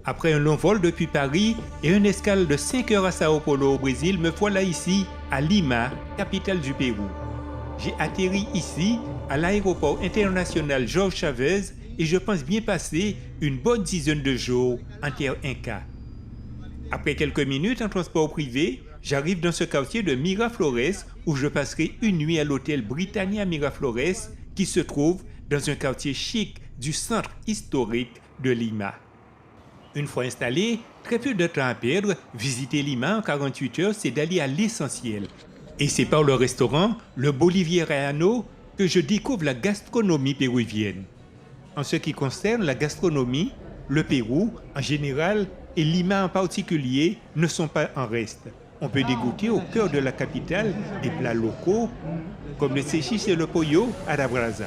Après un long vol depuis Paris et une escale de 5 heures à Sao Paulo au Brésil, me voilà ici, à Lima, capitale du Pérou. J'ai atterri ici, à l'aéroport international Georges Chavez, et je pense bien passer une bonne dizaine de jours en terre inca. Après quelques minutes en transport privé, j'arrive dans ce quartier de Miraflores où je passerai une nuit à l'hôtel Britannia Miraflores qui se trouve dans un quartier chic du centre historique de Lima. Une fois installé, très peu de temps à perdre, visiter Lima en 48 heures, c'est d'aller à l'essentiel. Et c'est par le restaurant, le Bolivariano, que je découvre la gastronomie péruvienne. En ce qui concerne la gastronomie, le Pérou, en général, et Lima en particulier, ne sont pas en reste. On peut dégoûter au cœur de la capitale des plats locaux, comme le ceviche et le pollo à la brasa.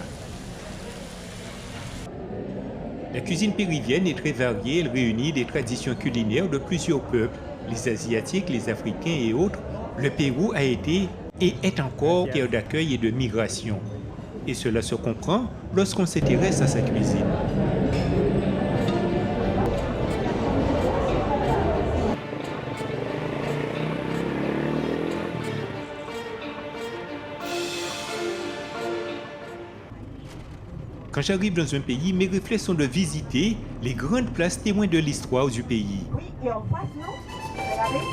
La cuisine péruvienne est très variée, elle réunit des traditions culinaires de plusieurs peuples, les Asiatiques, les Africains et autres. Le Pérou a été et est encore terre d'accueil et de migration. Et cela se comprend lorsqu'on s'intéresse à sa cuisine. Quand j'arrive dans un pays, mes réflexes sont de visiter les grandes places témoins de l'histoire du pays. Oui, et en face, non? Regardez.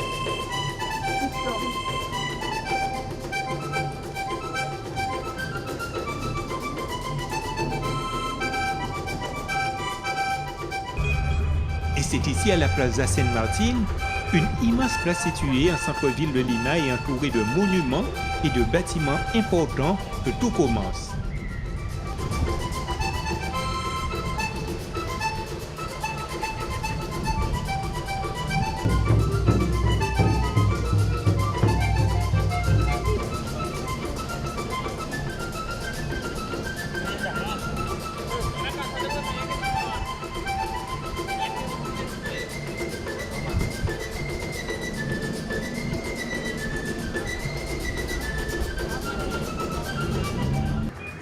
Historique. Et c'est ici à la Plaza San Martín, une immense place située en centre-ville de Lima et entourée de monuments et de bâtiments importants que tout commence.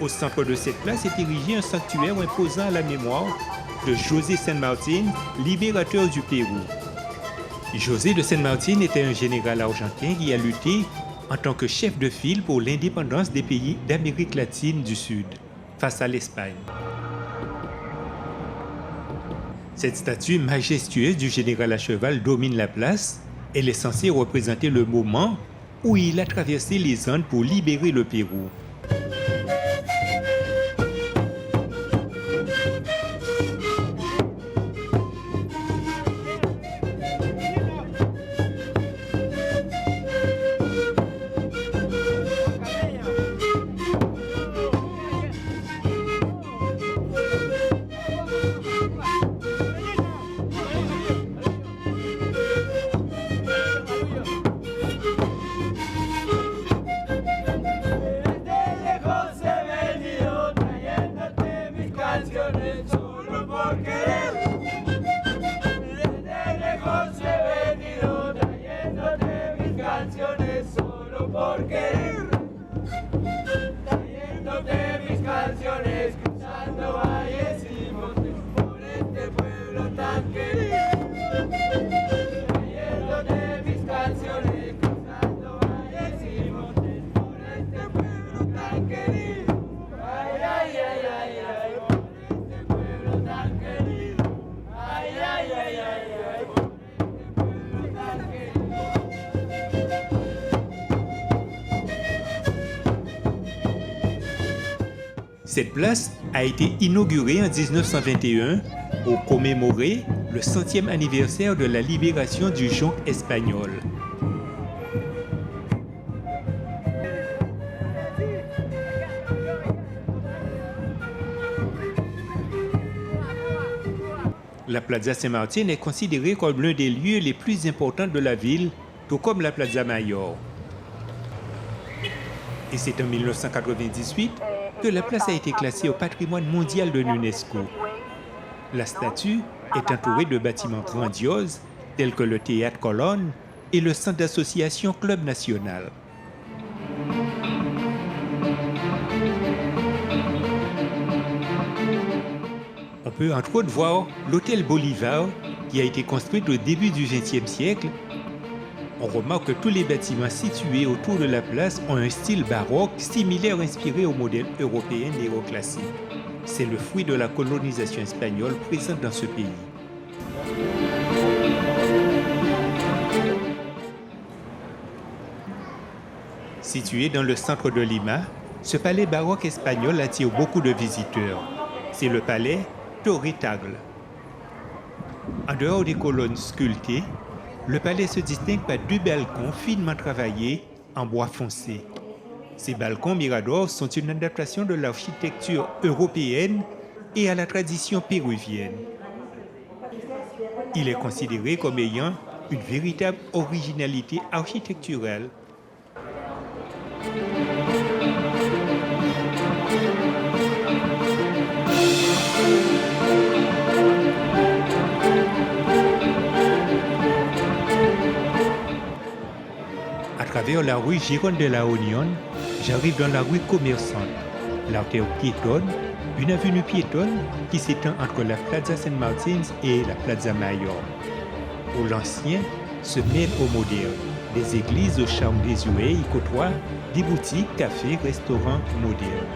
Au centre de cette place est érigé un sanctuaire imposant à la mémoire de José San Martín, libérateur du Pérou. José de San Martín était un général argentin qui a lutté en tant que chef de file pour l'indépendance des pays d'Amérique latine du Sud face à l'Espagne. Cette statue majestueuse du général à cheval domine la place. Elle est censée représenter le moment où il a traversé les Andes pour libérer le Pérou. Cette place a été inaugurée en 1921 pour commémorer le 100e anniversaire de la libération du jonc espagnol. La Plaza San Martín est considérée comme l'un des lieux les plus importants de la ville, tout comme la Plaza Mayor. Et c'est en 1998 que la place a été classée au patrimoine mondial de l'UNESCO. La statue est entourée de bâtiments grandioses tels que le Théâtre Colonne et le Centre d'association Club National. On peut entre autres voir l'Hôtel Bolivar qui a été construit au début du XXe siècle. On remarque que tous les bâtiments situés autour de la place ont un style baroque similaire inspiré au modèle européen néoclassique. C'est le fruit de la colonisation espagnole présente dans ce pays. Situé dans le centre de Lima, ce palais baroque espagnol attire beaucoup de visiteurs. C'est le palais Torre Tagle. En dehors des colonnes sculptées, le palais se distingue par 2 balcons finement travaillés en bois foncé. Ces balcons miradors sont une adaptation de l'architecture européenne et à la tradition péruvienne. Il est considéré comme ayant une véritable originalité architecturale. À travers la rue Giron de la Unión, j'arrive dans la rue commerçante, l'artère piétonne, une avenue piétonne qui s'étend entre la Plaza San Martín et la Plaza Mayor. Où l'ancien se mêle au moderne, des églises au charme désuet y côtoient des boutiques, cafés, restaurants modernes.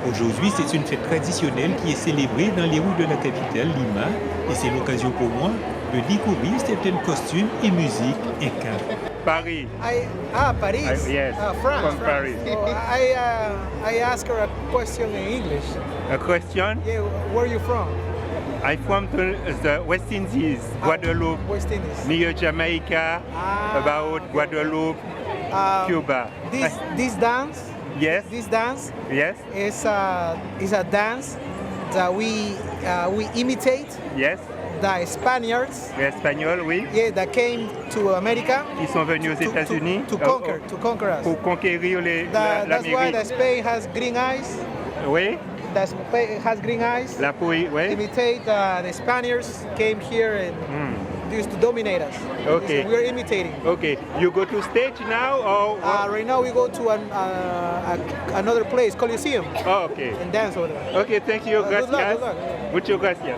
Aujourd'hui, c'est une fête traditionnelle qui est célébrée dans les rues de la capitale, Lima, et c'est l'occasion pour moi de découvrir certains costumes et musique inca. Paris. Paris. Yes, France. from Paris. So I ask her a question in English. A question? Yeah, where are you from? I'm from the West Indies, Guadeloupe, West Indies. near Jamaica, about Guadeloupe, Cuba. This dance. Yes. This dance Yes. is a dance that we imitate Yes. the Spaniards. Les Espagnols, oui. Yeah, that came to America. Ils sont venus aux États-Unis to conquer us. pour conquérir That's why l'Amérique. the Spain has green eyes. Oui. The Spain has green eyes. La oui. Imitate the Spaniards came here and used to dominate us. Okay. We're imitating. Okay. You go to stage now or what? Right now we go to another place, Coliseum, Oh, okay. and dance over there. Okay, thank you. Good luck, Gracias. good luck. Muchas gracias.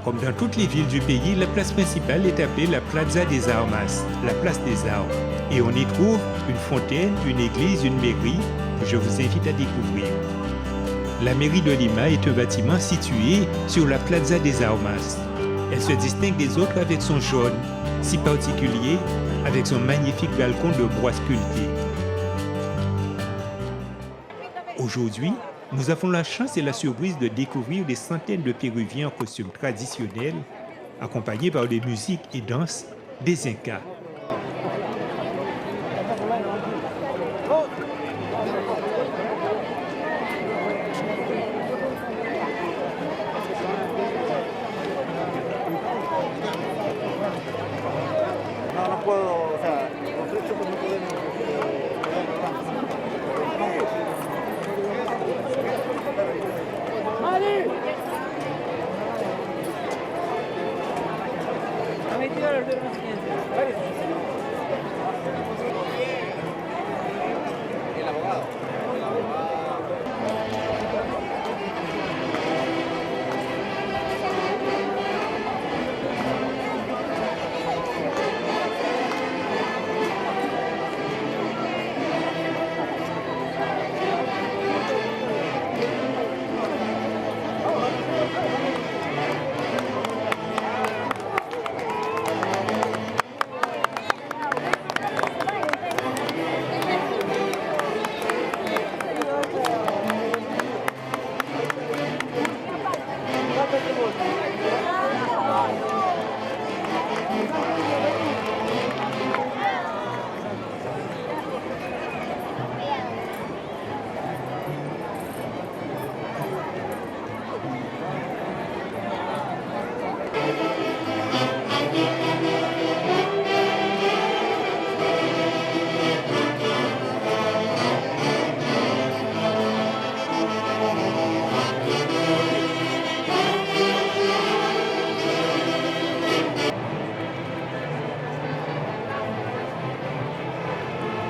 Comme dans toutes les villes du pays, la place principale est appelée la Plaza des Armas, la place des arts. Et on y trouve une fontaine, une église, une mairie que je vous invite à découvrir. La mairie de Lima est un bâtiment situé sur la Plaza des Armas. Elle se distingue des autres avec son jaune, si particulier, avec son magnifique balcon de bois sculpté. Aujourd'hui, nous avons la chance et la surprise de découvrir des centaines de Péruviens en costumes traditionnels, accompagnés par des musiques et danses des Incas.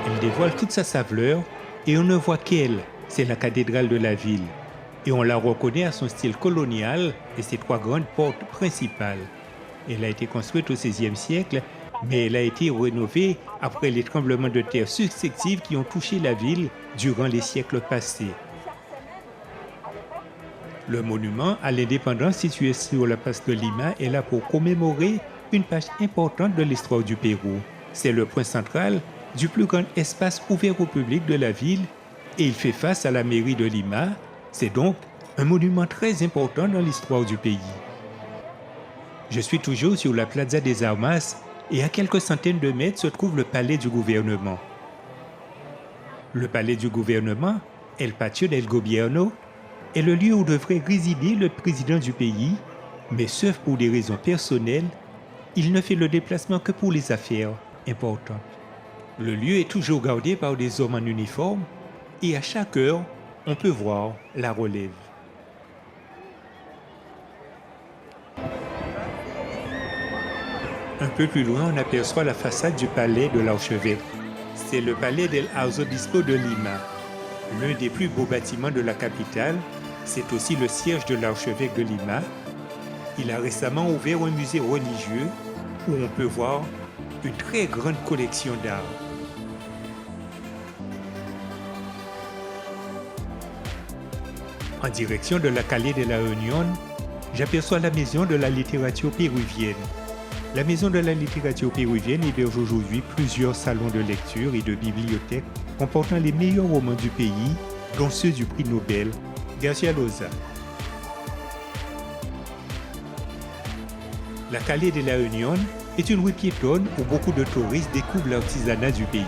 Elle dévoile toute sa saveur et on ne voit qu'elle, c'est la cathédrale de la ville. Et on la reconnaît à son style colonial et ses 3 grandes portes principales. Elle a été construite au XVIe siècle, mais elle a été rénovée après les tremblements de terre successifs qui ont touché la ville durant les siècles passés. Le monument à l'indépendance situé sur la place de Lima est là pour commémorer une page importante de l'histoire du Pérou. C'est le point central du plus grand espace ouvert au public de la ville et il fait face à la mairie de Lima. C'est donc un monument très important dans l'histoire du pays. Je suis toujours sur la Plaza des Armas et à quelques centaines de mètres se trouve le palais du gouvernement. Le palais du gouvernement, El Patio del Gobierno, est le lieu où devrait résider le président du pays, mais sauf pour des raisons personnelles, il ne fait le déplacement que pour les affaires importantes. Le lieu est toujours gardé par des hommes en uniforme et à chaque heure, on peut voir la relève. Un peu plus loin, on aperçoit la façade du palais de l'archevêque. C'est le palais del Arzobispo de Lima. L'un des plus beaux bâtiments de la capitale, c'est aussi le siège de l'archevêque de Lima. Il a récemment ouvert un musée religieux où on peut voir une très grande collection d'art. En direction de la Calle de la Unión, j'aperçois la maison de la littérature péruvienne. La maison de la littérature péruvienne héberge aujourd'hui plusieurs salons de lecture et de bibliothèques comportant les meilleurs romans du pays, dont ceux du prix Nobel, García Llosa. La Calle de la Unión est une rue piétonne où beaucoup de touristes découvrent l'artisanat du pays.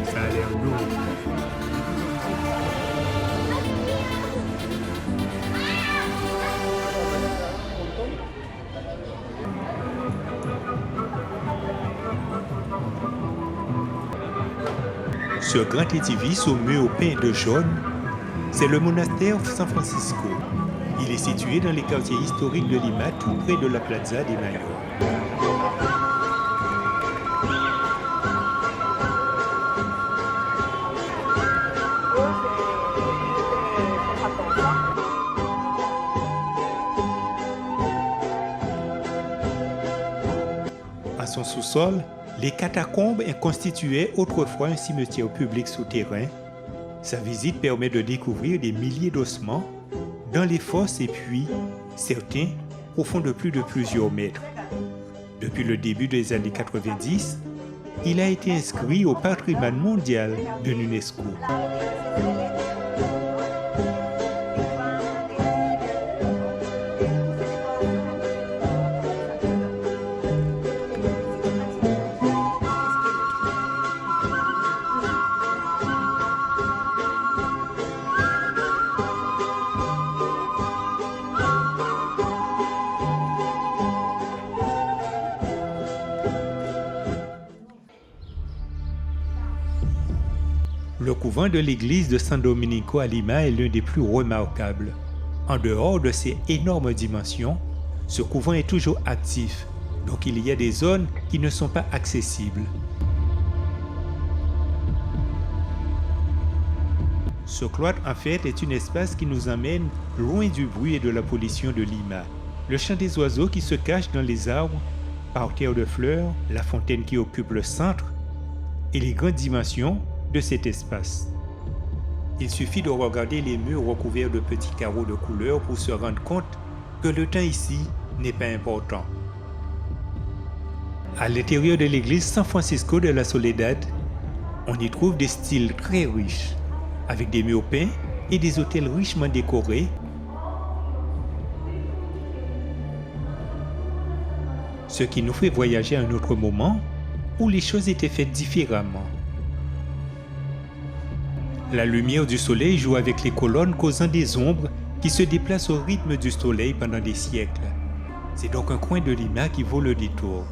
Ça a l'air lourd. Ce grand édifice au mur peint de jaune, c'est le monastère San Francisco. Il est situé dans les quartiers historiques de Lima, tout près de la Plaza de Mayo. À son sous-sol, les catacombes constituaient autrefois un cimetière public souterrain. Sa visite permet de découvrir des milliers d'ossements dans les fosses et puis, certains, profonds de plusieurs mètres. Depuis le début des années 90, il a été inscrit au patrimoine mondial de l'UNESCO. Le couvent de l'église de San Domenico à Lima est l'un des plus remarquables. En dehors de ses énormes dimensions, ce couvent est toujours actif, donc il y a des zones qui ne sont pas accessibles. Ce cloître, en fait, est un espace qui nous emmène loin du bruit et de la pollution de Lima. Le chant des oiseaux qui se cachent dans les arbres, parterre de fleurs, la fontaine qui occupe le centre et les grandes dimensions de cet espace. Il suffit de regarder les murs recouverts de petits carreaux de couleur pour se rendre compte que le temps ici n'est pas important. À l'intérieur de l'église San Francisco de la Soledad, on y trouve des styles très riches, avec des murs peints et des autels richement décorés. Ce qui nous fait voyager à un autre moment où les choses étaient faites différemment. La lumière du soleil joue avec les colonnes causant des ombres qui se déplacent au rythme du soleil pendant des siècles. C'est donc un coin de Lima qui vaut le détour.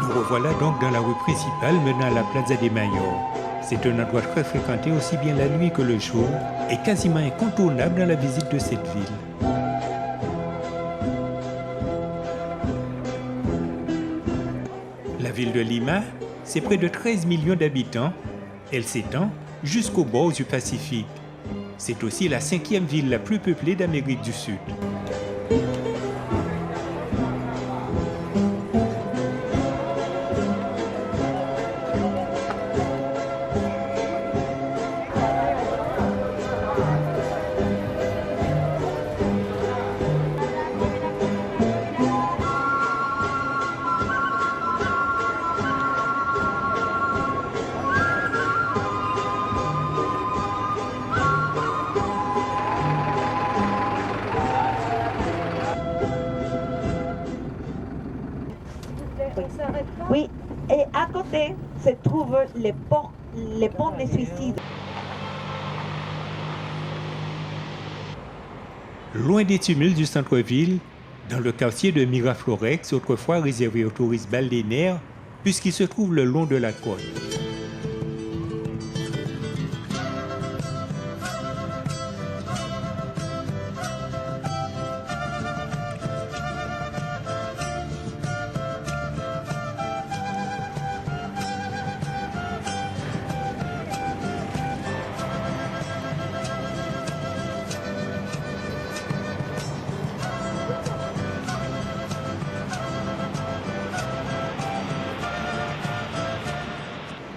Nous revoilà donc dans la rue principale menant à la Plaza de Mayor. C'est un endroit très fréquenté aussi bien la nuit que le jour et quasiment incontournable dans la visite de cette ville. La ville de Lima, c'est près de 13 millions d'habitants. Elle s'étend jusqu'au bord du Pacifique. C'est aussi la 5e ville la plus peuplée d'Amérique du Sud. Oui, et à côté se trouve le pont des suicides. Loin des tumultes du centre-ville, dans le quartier de Miraflores, autrefois réservé aux touristes balnéaires, puisqu'il se trouve le long de la côte.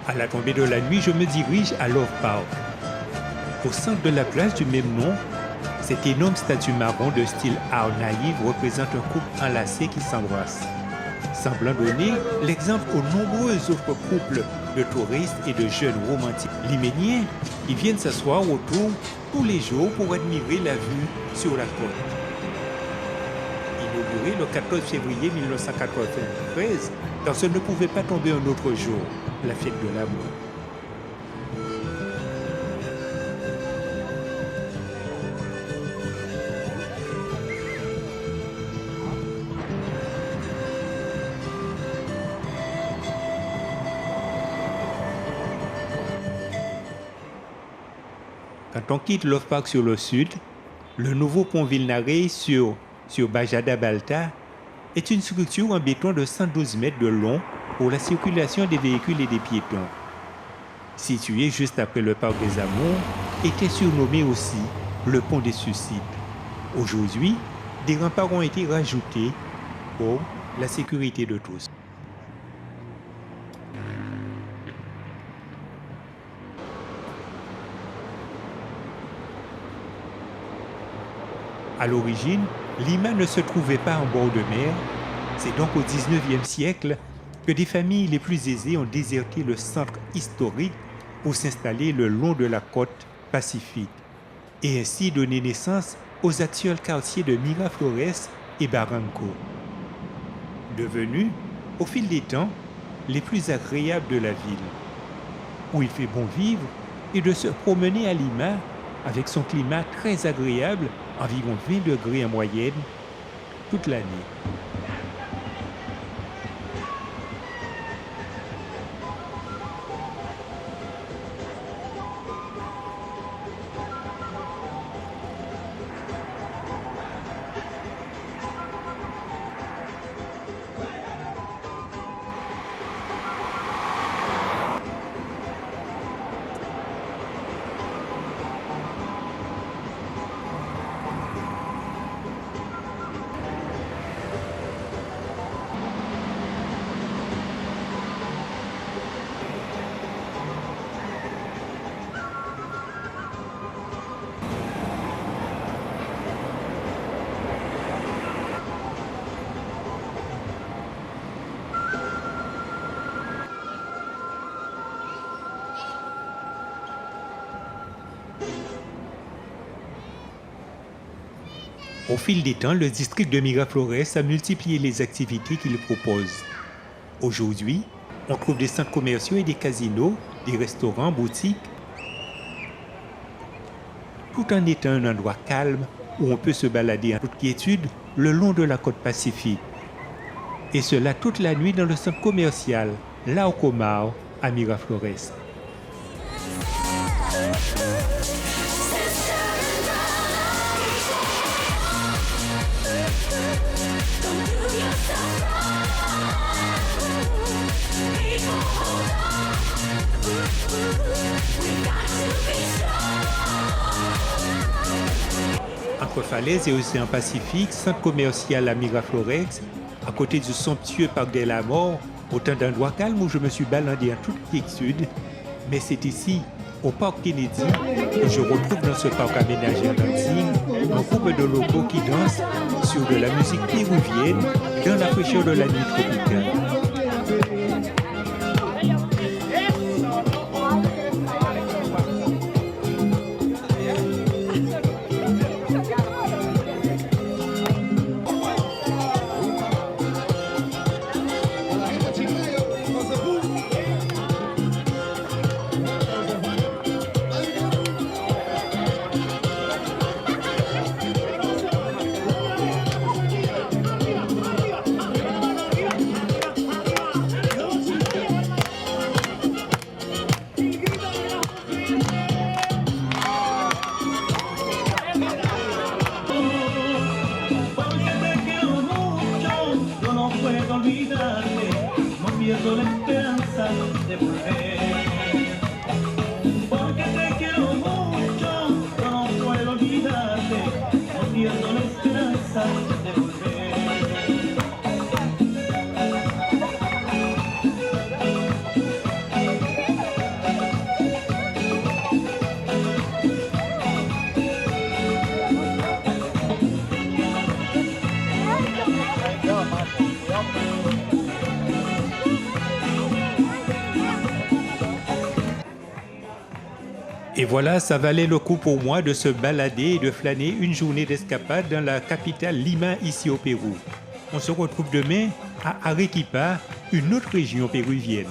À la tombée de la nuit, je me dirige à Love Park. Au centre de la place du même nom, cette énorme statue marron de style art naïf représente un couple enlacé qui s'embrasse, semblant donner l'exemple aux nombreux autres couples de touristes et de jeunes romantiques liméniens qui viennent s'asseoir autour tous les jours pour admirer la vue sur la côte. Inaugurée le 14 février 1993, car ce ne pouvait pas tomber un autre jour, la fête de l'amour. Quand on quitte Love Park sur le sud, le nouveau pont Vilnaré sur Bajada Balta est une structure en béton de 112 mètres de long pour la circulation des véhicules et des piétons. Situé juste après le parc des Amours, était surnommé aussi le pont des suicides. Aujourd'hui, des remparts ont été rajoutés pour la sécurité de tous. À l'origine, Lima ne se trouvait pas en bord de mer. C'est donc au 19e siècle que des familles les plus aisées ont déserté le centre historique pour s'installer le long de la côte pacifique et ainsi donner naissance aux actuels quartiers de Miraflores et Barranco. Devenus, au fil des temps, les plus agréables de la ville, où il fait bon vivre et de se promener à Lima avec son climat très agréable, environ 20 degrés en moyenne, toute l'année. Au fil des temps, le district de Miraflores a multiplié les activités qu'il propose. Aujourd'hui, on trouve des centres commerciaux et des casinos, des restaurants, boutiques, tout en étant un endroit calme où on peut se balader en toute quiétude le long de la côte Pacifique. Et cela toute la nuit dans le centre commercial Laucomar à Miraflores. Entre Falaises et Océan Pacifique, centre commercial à Miraflores, à côté du somptueux parc de la Mort, autant d'endroits calmes où je me suis baladé en toute quiétude. Mais c'est ici, au parc Kennedy, que je retrouve dans ce parc aménagé en Antilles, un groupe de locaux qui dansent sur de la musique péruvienne dans la fraîcheur de la nuit tropicale. Et voilà, ça valait le coup pour moi de se balader et de flâner une journée d'escapade dans la capitale Lima, ici au Pérou. On se retrouve demain à Arequipa, une autre région péruvienne.